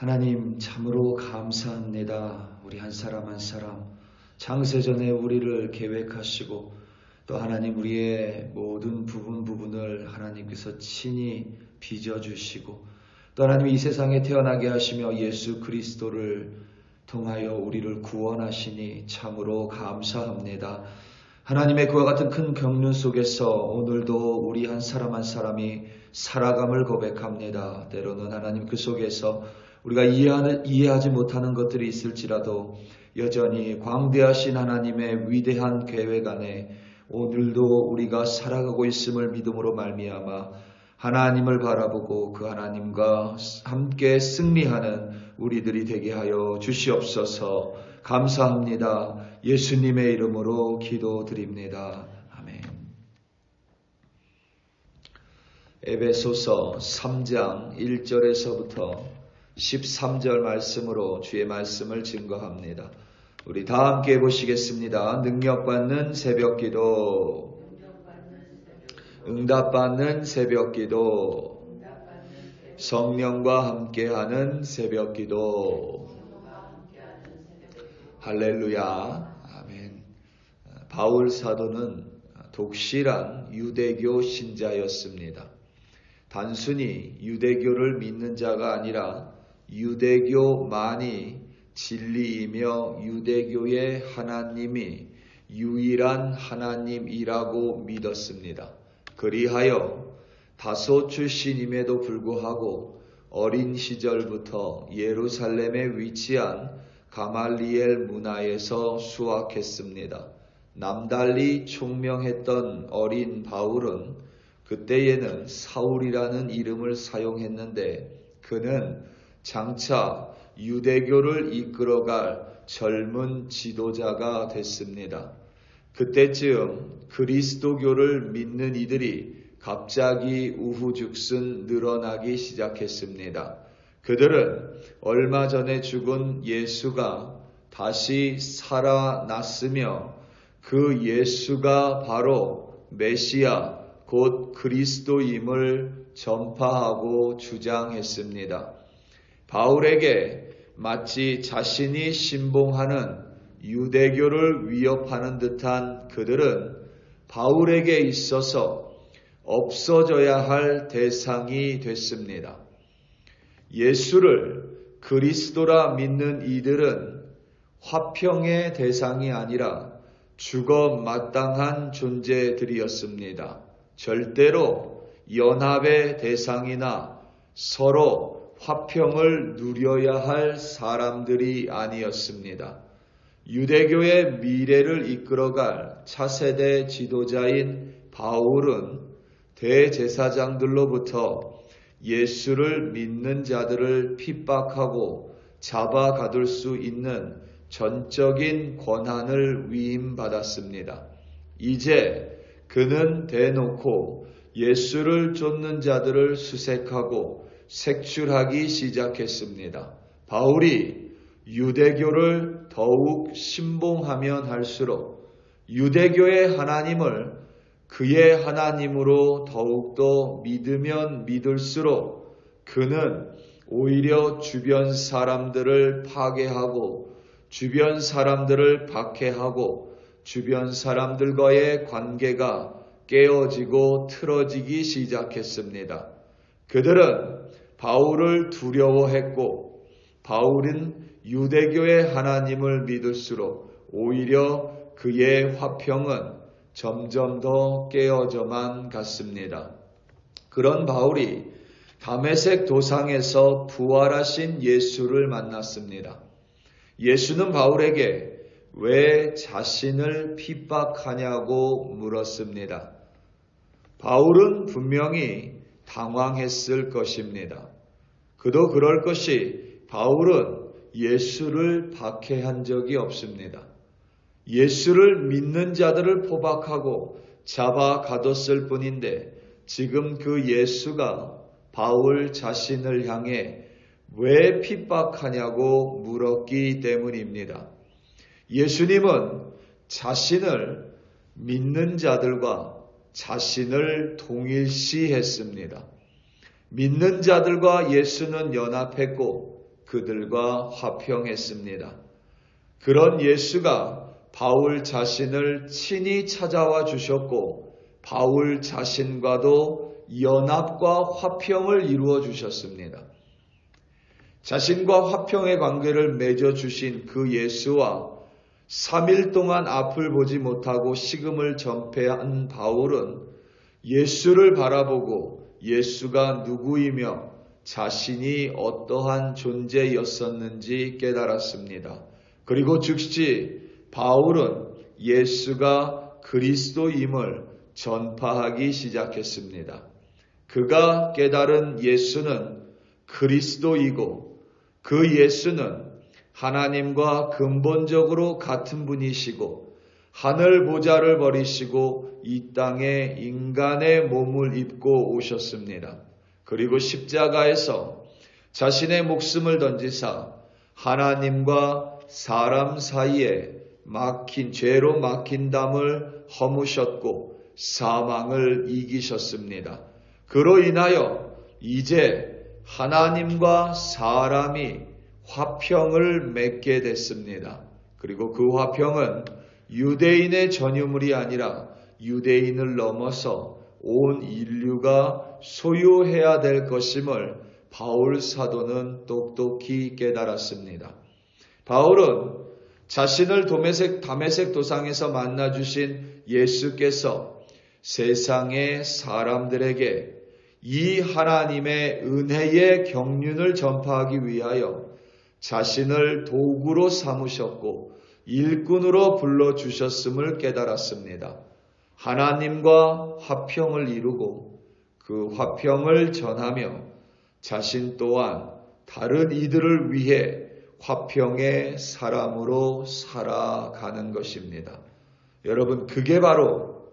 하나님 참으로 감사합니다. 우리 한 사람 한 사람 창세전에 우리를 계획하시고 또 하나님 우리의 모든 부분을 하나님께서 친히 빚어주시고 또 하나님 이 세상에 태어나게 하시며 예수 그리스도를 통하여 우리를 구원하시니 참으로 감사합니다. 하나님의 그와 같은 큰 경륜 속에서 오늘도 우리 한 사람 한 사람이 살아감을 고백합니다. 때로는 하나님 그 속에서 우리가 이해하지 못하는 것들이 있을지라도 여전히 광대하신 하나님의 위대한 계획 안에 오늘도 우리가 살아가고 있음을 믿음으로 말미암아 하나님을 바라보고 그 하나님과 함께 승리하는 우리들이 되게 하여 주시옵소서. 감사합니다. 예수님의 이름으로 기도드립니다. 아멘. 에베소서 3장 1절에서부터 13절 말씀으로 주의 말씀을 증거합니다. 우리 다 함께 보시겠습니다. 능력받는 새벽기도, 응답받는 새벽기도, 성령과 함께하는 새벽기도. 할렐루야. 아멘. 바울 사도는 독실한 유대교 신자였습니다. 단순히 유대교를 믿는 자가 아니라 유대교만이 진리이며 유대교의 하나님이 유일한 하나님이라고 믿었습니다. 그리하여 다소 출신임에도 불구하고 어린 시절부터 예루살렘에 위치한 가말리엘 문화에서 수학했습니다. 남달리 총명했던 어린 바울은 그때에는 사울이라는 이름을 사용했는데 그는 장차 유대교를 이끌어갈 젊은 지도자가 됐습니다. 그때쯤 그리스도교를 믿는 이들이 갑자기 우후죽순 늘어나기 시작했습니다. 그들은 얼마 전에 죽은 예수가 다시 살아났으며 그 예수가 바로 메시아 곧 그리스도임을 전파하고 주장했습니다. 바울에게 마치 자신이 신봉하는 유대교를 위협하는 듯한 그들은 바울에게 있어서 없어져야 할 대상이 됐습니다. 예수를 그리스도라 믿는 이들은 화평의 대상이 아니라 죽어 마땅한 존재들이었습니다. 절대로 연합의 대상이나 서로 화평을 누려야 할 사람들이 아니었습니다. 유대교의 미래를 이끌어갈 차세대 지도자인 바울은 대제사장들로부터 예수를 믿는 자들을 핍박하고 잡아가둘 수 있는 전적인 권한을 위임받았습니다. 이제 그는 대놓고 예수를 쫓는 자들을 수색하고 색출하기 시작했습니다. 바울이 유대교를 더욱 신봉하면 할수록 유대교의 하나님을 그의 하나님으로 더욱더 믿으면 믿을수록 그는 오히려 주변 사람들을 파괴하고 주변 사람들을 박해하고 주변 사람들과의 관계가 깨어지고 틀어지기 시작했습니다. 그들은 바울을 두려워했고 바울은 유대교의 하나님을 믿을수록 오히려 그의 화평은 점점 더 깨어져만 갔습니다. 그런 바울이 다메섹 도상에서 부활하신 예수를 만났습니다. 예수는 바울에게 왜 자신을 핍박하냐고 물었습니다. 바울은 분명히 당황했을 것입니다. 그도 그럴 것이 바울은 예수를 박해한 적이 없습니다. 예수를 믿는 자들을 포박하고 잡아 가뒀을 뿐인데 지금 그 예수가 바울 자신을 향해 왜 핍박하냐고 물었기 때문입니다. 예수님은 자신을 믿는 자들과 자신을 동일시했습니다. 믿는 자들과 예수는 연합했고 그들과 화평했습니다. 그런 예수가 바울 자신을 친히 찾아와 주셨고 바울 자신과도 연합과 화평을 이루어 주셨습니다. 자신과 화평의 관계를 맺어 주신 그 예수와 3일 동안 앞을 보지 못하고 식음을 전폐한 바울은 예수를 바라보고 예수가 누구이며 자신이 어떠한 존재였었는지 깨달았습니다. 그리고 즉시 바울은 예수가 그리스도임을 전파하기 시작했습니다. 그가 깨달은 예수는 그리스도이고 그 예수는 하나님과 근본적으로 같은 분이시고 하늘 보좌를 버리시고 이 땅에 인간의 몸을 입고 오셨습니다. 그리고 십자가에서 자신의 목숨을 던지사 하나님과 사람 사이에 죄로 막힌 담을 허무셨고 사망을 이기셨습니다. 그로 인하여 이제 하나님과 사람이 화평을 맺게 됐습니다. 그리고 그 화평은 유대인의 전유물이 아니라 유대인을 넘어서 온 인류가 소유해야 될 것임을 바울 사도는 똑똑히 깨달았습니다. 바울은 자신을 다메섹 도상에서 만나주신 예수께서 세상의 사람들에게 이 하나님의 은혜의 경륜을 전파하기 위하여 자신을 도구로 삼으셨고 일꾼으로 불러주셨음을 깨달았습니다. 하나님과 화평을 이루고 그 화평을 전하며 자신 또한 다른 이들을 위해 화평의 사람으로 살아가는 것입니다. 여러분, 그게 바로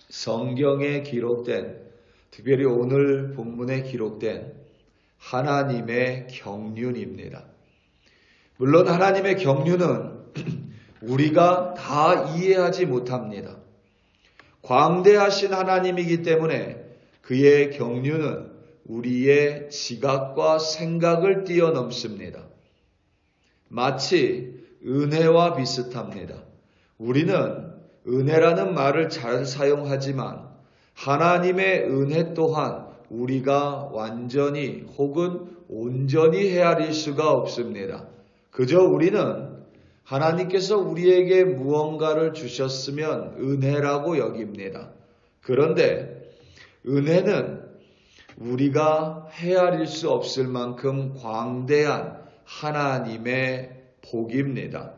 성경에 기록된, 특별히 오늘 본문에 기록된 하나님의 경륜입니다. 물론 하나님의 경륜은 우리가 다 이해하지 못합니다. 광대하신 하나님이기 때문에 그의 경륜은 우리의 지각과 생각을 뛰어넘습니다. 마치 은혜와 비슷합니다. 우리는 은혜라는 말을 잘 사용하지만 하나님의 은혜 또한 우리가 완전히 혹은 온전히 헤아릴 수가 없습니다. 그저 우리는 하나님께서 우리에게 무언가를 주셨으면 은혜라고 여깁니다. 그런데 은혜는 우리가 헤아릴 수 없을 만큼 광대한 하나님의 복입니다.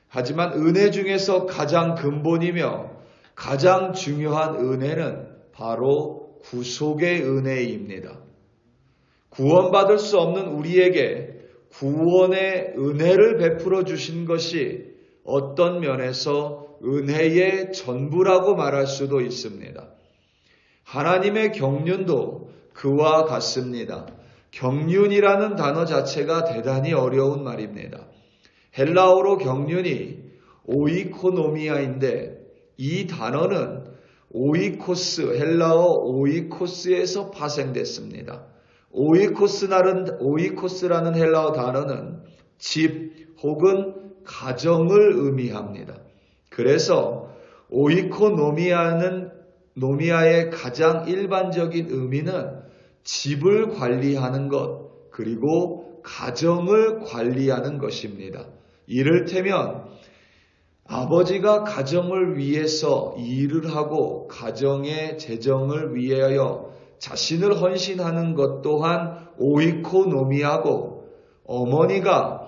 하지만 은혜 중에서 가장 근본이며 가장 중요한 은혜는 바로 구속의 은혜입니다. 구원받을 수 없는 우리에게 구원의 은혜를 베풀어 주신 것이 어떤 면에서 은혜의 전부라고 말할 수도 있습니다. 하나님의 경륜도 그와 같습니다. 경륜이라는 단어 자체가 대단히 어려운 말입니다. 헬라어로 경륜이 오이코노미아인데 이 단어는 헬라어 오이코스에서 파생됐습니다. 오이코스라는 헬라어 단어는 집 혹은 가정을 의미합니다. 그래서 노미아의 가장 일반적인 의미는 집을 관리하는 것, 그리고 가정을 관리하는 것입니다. 이를테면 아버지가 가정을 위해서 일을 하고 가정의 재정을 위하여 자신을 헌신하는 것 또한 오이코노미아고, 어머니가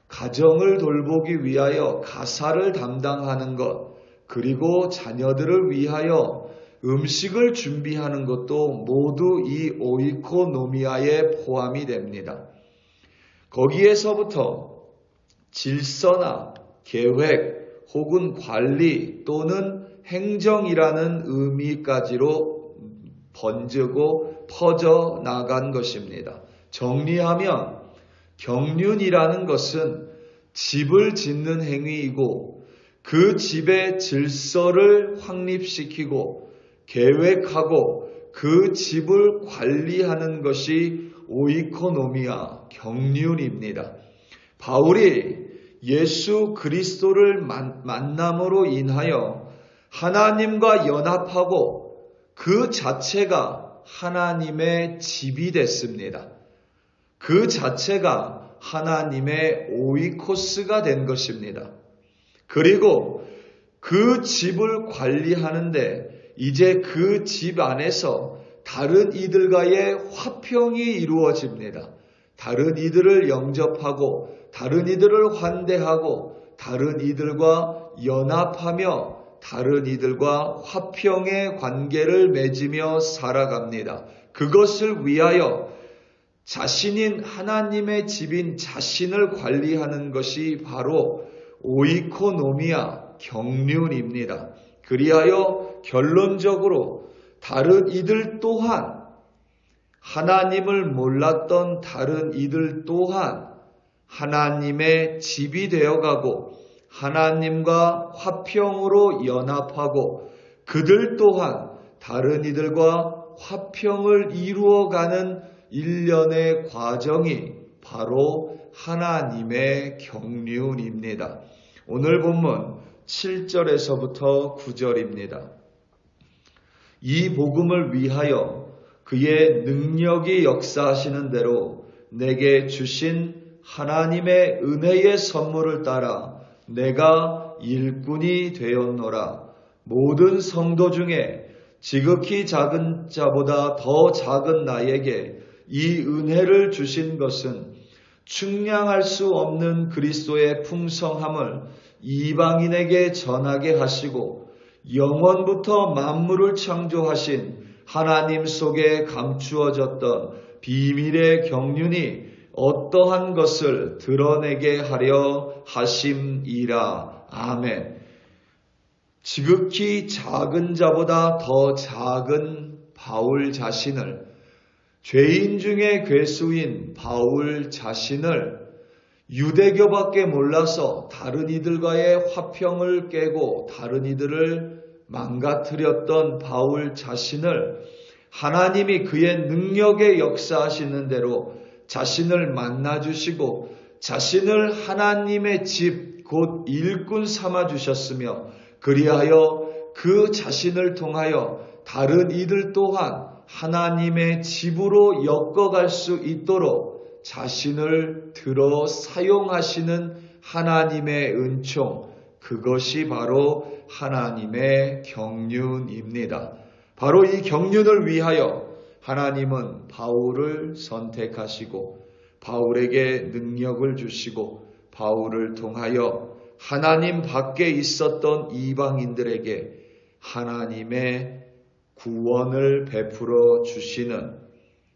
가정을 돌보기 위하여 가사를 담당하는 것, 그리고 자녀들을 위하여 음식을 준비하는 것도 모두 이 오이코노미아에 포함이 됩니다. 거기에서부터 질서나 계획 혹은 관리 또는 행정이라는 의미까지로 번지고 퍼져나간 것입니다. 정리하면 경륜이라는 것은 집을 짓는 행위이고 그 집의 질서를 확립시키고 계획하고 그 집을 관리하는 것이 오이코노미아 경륜입니다. 바울이 예수 그리스도를 만남으로 인하여 하나님과 연합하고 그 자체가 하나님의 집이 됐습니다. 그 자체가 하나님의 오이코스가 된 것입니다. 그리고 그 집을 관리하는데 이제 그 집 안에서 다른 이들과의 화평이 이루어집니다. 다른 이들을 영접하고 다른 이들을 환대하고 다른 이들과 연합하며 다른 이들과 화평의 관계를 맺으며 살아갑니다. 그것을 위하여 자신인 하나님의 집인 자신을 관리하는 것이 바로 오이코노미아 경륜입니다. 그리하여 결론적으로 다른 이들 또한 하나님을 몰랐던 다른 이들 또한 하나님의 집이 되어가고 하나님과 화평으로 연합하고 그들 또한 다른 이들과 화평을 이루어가는 일련의 과정이 바로 하나님의 경륜입니다. 오늘 본문 7절에서부터 9절입니다. 이 복음을 위하여 그의 능력이 역사하시는 대로 내게 주신 하나님의 은혜의 선물을 따라 내가 일꾼이 되었노라. 모든 성도 중에 지극히 작은 자보다 더 작은 나에게 이 은혜를 주신 것은 측량할 수 없는 그리스도의 풍성함을 이방인에게 전하게 하시고 영원부터 만물을 창조하신 하나님 속에 감추어졌던 비밀의 경륜이 어떠한 것을 드러내게 하려 하심이라. 아멘. 지극히 작은 자보다 더 작은 바울 자신을, 죄인 중에 괴수인 바울 자신을 유대교밖에 몰라서 다른 이들과의 화평을 깨고 다른 이들을 망가뜨렸던 바울 자신을 하나님이 그의 능력에 역사하시는 대로 자신을 만나주시고 자신을 하나님의 집, 곧 일꾼 삼아주셨으며 그리하여 그 자신을 통하여 다른 이들 또한 하나님의 집으로 엮어갈 수 있도록 자신을 들어 사용하시는 하나님의 은총, 그것이 바로 하나님의 경륜입니다. 바로 이 경륜을 위하여 하나님은 바울을 선택하시고 바울에게 능력을 주시고 바울을 통하여 하나님 밖에 있었던 이방인들에게 하나님의 구원을 베풀어 주시는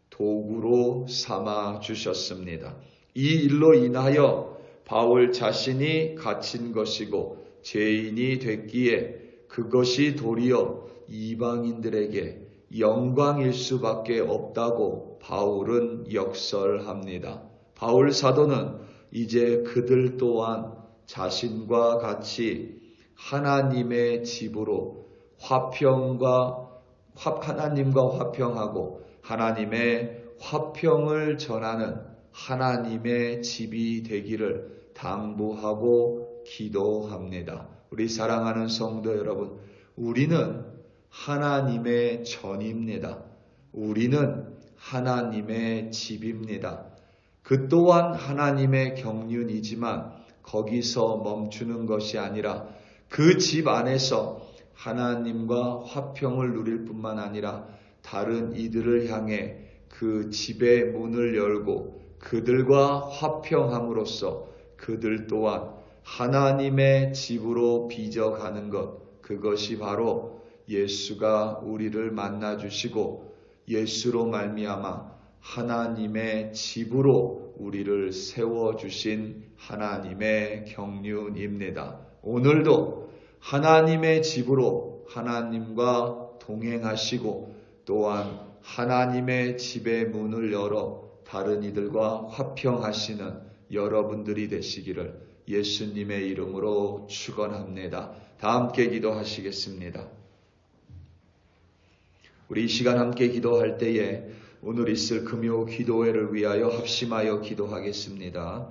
도구로 삼아 주셨습니다. 이 일로 인하여 바울 자신이 갇힌 것이고 죄인이 됐기에 그것이 도리어 이방인들에게 영광일 수밖에 없다고 바울은 역설합니다. 바울 사도는 이제 그들 또한 자신과 같이 하나님의 집으로 하나님과 화평하고 하나님의 화평을 전하는 하나님의 집이 되기를 당부하고 기도합니다. 우리 사랑하는 성도 여러분, 우리는 하나님의 전입니다. 우리는 하나님의 집입니다. 그 또한 하나님의 경륜이지만 거기서 멈추는 것이 아니라 그 집 안에서 하나님과 화평을 누릴 뿐만 아니라 다른 이들을 향해 그 집의 문을 열고 그들과 화평함으로써 그들 또한 하나님의 집으로 빚어가는 것, 그것이 바로 예수가 우리를 만나주시고 예수로 말미암아 하나님의 집으로 우리를 세워주신 하나님의 경륜입니다. 오늘도 하나님의 집으로 하나님과 동행하시고 또한 하나님의 집의 문을 열어 다른 이들과 화평하시는 여러분들이 되시기를 예수님의 이름으로 축원합니다. 다 함께 기도하시겠습니다. 우리 이 시간 함께 기도할 때에 오늘 있을 금요 기도회를 위하여 합심하여 기도하겠습니다.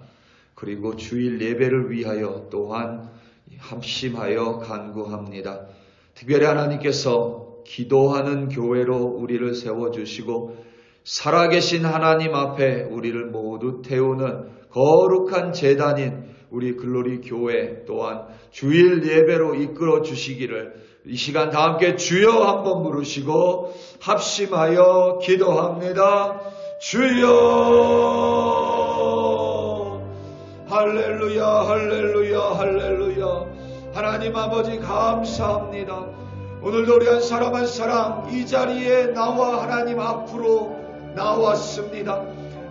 그리고 주일 예배를 위하여 또한 합심하여 간구합니다. 특별히 하나님께서 기도하는 교회로 우리를 세워주시고 살아계신 하나님 앞에 우리를 모두 태우는 거룩한 제단인 우리 글로리 교회 또한 주일 예배로 이끌어 주시기를 이 시간 다 함께 주여 한번 부르시고 합심하여 기도합니다. 주여 할렐루야 할렐루야 할렐루야. 하나님 아버지 감사합니다. 오늘도 우리 한 사람 한 사람 이 자리에 나와 하나님 앞으로 나왔습니다.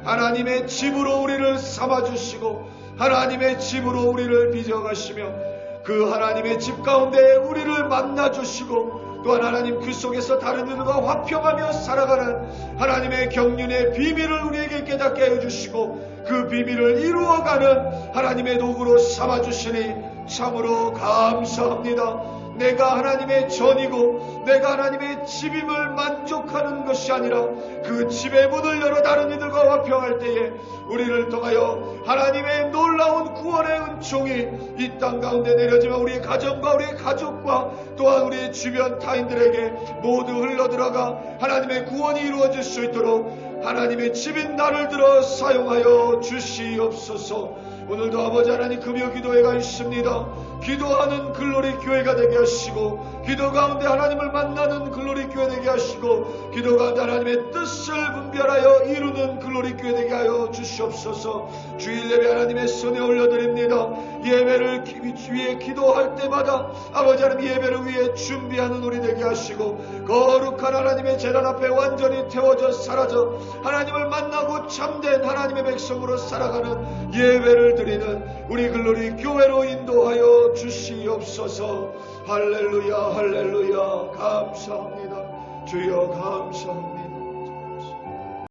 하나님의 집으로 우리를 삼아주시고 하나님의 집으로 우리를 빚어가시며 그 하나님의 집 가운데 우리를 만나주시고 또한 하나님 그 속에서 다른 이들과 화평하며 살아가는 하나님의 경륜의 비밀을 우리에게 깨닫게 해주시고 그 비밀을 이루어가는 하나님의 도구로 삼아주시니 참으로 감사합니다. 내가 하나님의 전이고 내가 하나님의 집임을 만족하는 것이 아니라 그 집의 문을 열어 다른 이들과 화평할 때에 우리를 통하여 하나님의 놀라운 구원의 은총이 이 땅 가운데 내려지며 우리의 가정과 우리의 가족과 또한 우리의 주변 타인들에게 모두 흘러들어가 하나님의 구원이 이루어질 수 있도록 하나님의 집인 나를 들어 사용하여 주시옵소서. 오늘도 아버지 하나님 금요 기도회가 있습니다. 기도하는 글로리 교회가 되게 하시고 기도 가운데 하나님을 만나는 글로리 교회 되게 하시고 기도 가운데 하나님의 뜻을 분별하여 이루는 글로리 교회 되게 하여 주시옵소서. 주일 예배 하나님의 손에 올려드립니다. 예배를 위해 기도할 때마다 아버지 하나님 예배를 위해 준비하는 우리 되게 하시고 거룩한 하나님의 제단 앞에 완전히 태워져 사라져 하나님을 만나고 참된 하나님의 백성으로 살아가는 예배를 드리는 우리 글로리 교회로 인도하여 주시옵소서. 할렐루야 할렐루야 감사합니다. 주여 감사합니다.